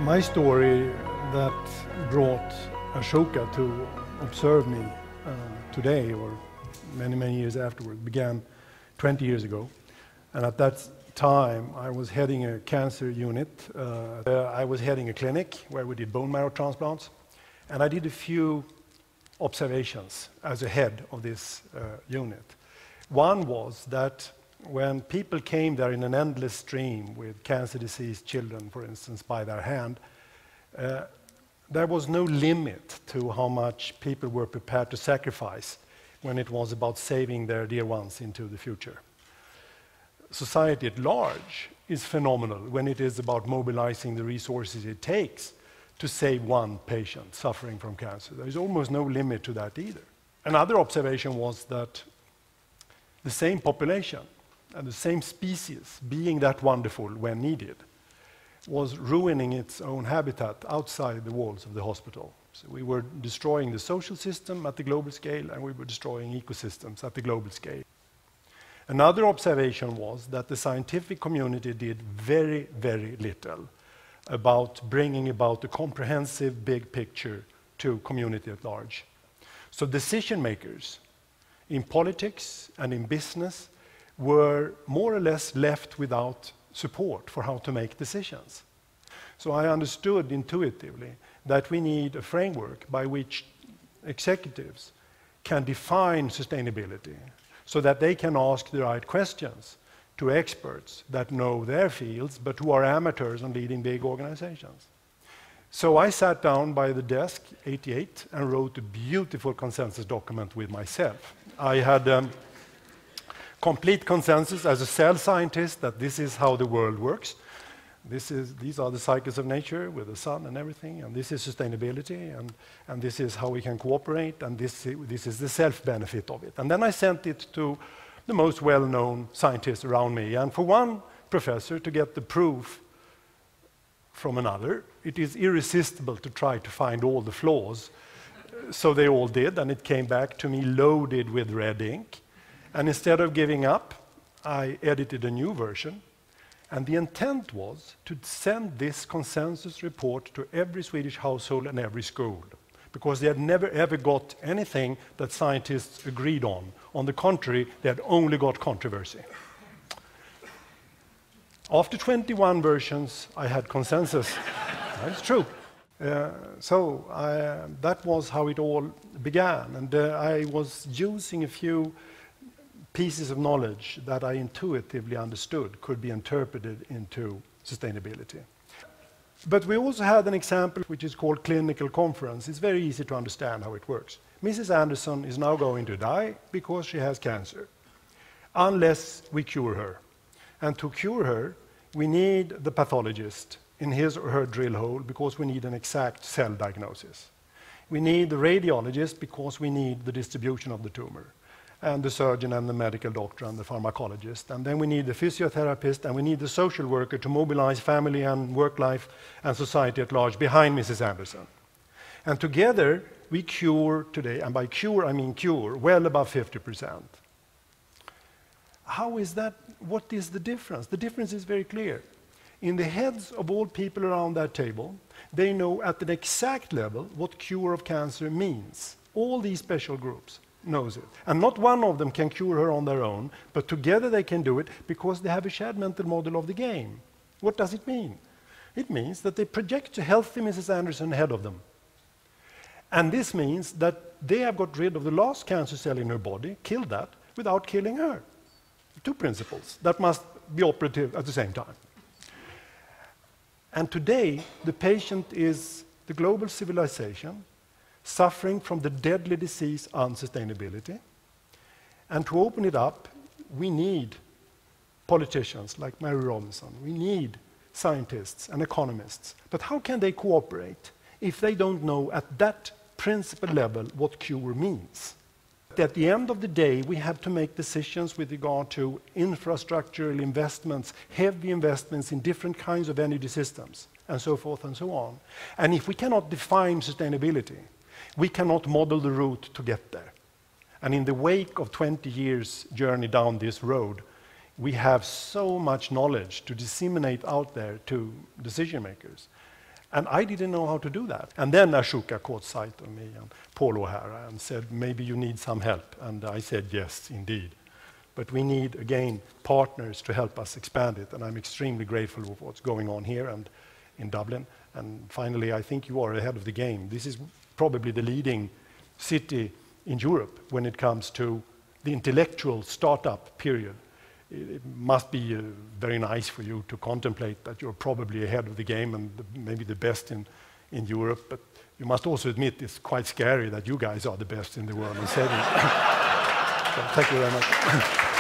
My story that brought Ashoka to observe me today, or many, many years afterward, began 20 years ago. And at that time, I was heading a cancer unit. I was heading a clinic where we did bone marrow transplants. And I did a few observations as a head of this unit. One was that when people came there in an endless stream with cancer-diseased children, for instance, by their hand, there was no limit to how much people were prepared to sacrifice when it was about saving their dear ones into the future. Society at large is phenomenal when it is about mobilizing the resources it takes to save one patient suffering from cancer. There is almost no limit to that either. Another observation was that the same population and the same species, being that wonderful when needed, was ruining its own habitat outside the walls of the hospital. So we were destroying the social system at the global scale, and we were destroying ecosystems at the global scale. Another observation was that the scientific community did very, very little about bringing about a comprehensive big picture to community at large. So decision makers in politics and in business were more or less left without support for how to make decisions. So I understood intuitively that we need a framework by which executives can define sustainability so that they can ask the right questions to experts that know their fields but who are amateurs on leading big organizations. So I sat down by the desk, 88, and wrote a beautiful consensus document with myself. I had complete consensus as a cell scientist that this is how the world works. These are the cycles of nature with the sun and everything, and this is sustainability, and this is how we can cooperate, and this is the self-benefit of it. And then I sent it to the most well-known scientists around me. And for one professor to get the proof from another, it is irresistible to try to find all the flaws. So they all did, and it came back to me loaded with red ink. And instead of giving up, I edited a new version. And the intent was to send this consensus report to every Swedish household and every school, because they had never ever got anything that scientists agreed on. On the contrary, they had only got controversy. After 21 versions, I had consensus. That's true. That was how it all began. And I was using a few pieces of knowledge that I intuitively understood could be interpreted into sustainability. But we also had an example which is called clinical conference. It's very easy to understand how it works. Mrs. Anderson is now going to die because she has cancer, unless we cure her. And to cure her, we need the pathologist in his or her drill hole because we need an exact cell diagnosis. We need the radiologist because we need the distribution of the tumor, and the surgeon and the medical doctor and the pharmacologist. And then we need the physiotherapist, and we need the social worker to mobilize family and work life and society at large behind Mrs. Anderson. And together we cure today, and by cure I mean cure, well above 50%. How is that? What is the difference? The difference is very clear. In the heads of all people around that table, they know at an exact level what cure of cancer means. All these special groups knows it. And not one of them can cure her on their own, but together they can do it because they have a shared mental model of the game. What does it mean? It means that they project a healthy Mrs. Anderson ahead of them. And this means that they have got rid of the last cancer cell in her body, killed that, without killing her. Two principles that must be operative at the same time. And today, the patient is the global civilization suffering from the deadly disease unsustainability. And to open it up, we need politicians like Mary Robinson. We need scientists and economists. But how can they cooperate if they don't know at that principle level what cure means? At the end of the day, we have to make decisions with regard to infrastructural investments, heavy investments in different kinds of energy systems, and so forth and so on. And if we cannot define sustainability, we cannot model the route to get there. And in the wake of 20 years' journey down this road, we have so much knowledge to disseminate out there to decision makers. And I didn't know how to do that. And then Ashoka caught sight of me and Paul O'Hara and said, maybe you need some help. And I said, yes, indeed. But we need, again, partners to help us expand it. And I'm extremely grateful for what's going on here and in Dublin. And finally, I think you are ahead of the game. This is probably the leading city in Europe when it comes to the intellectual startup period. It must be very nice for you to contemplate that you're probably ahead of the game and maybe the best in Europe, but you must also admit it's quite scary that you guys are the best in the world in setting. So thank you very much.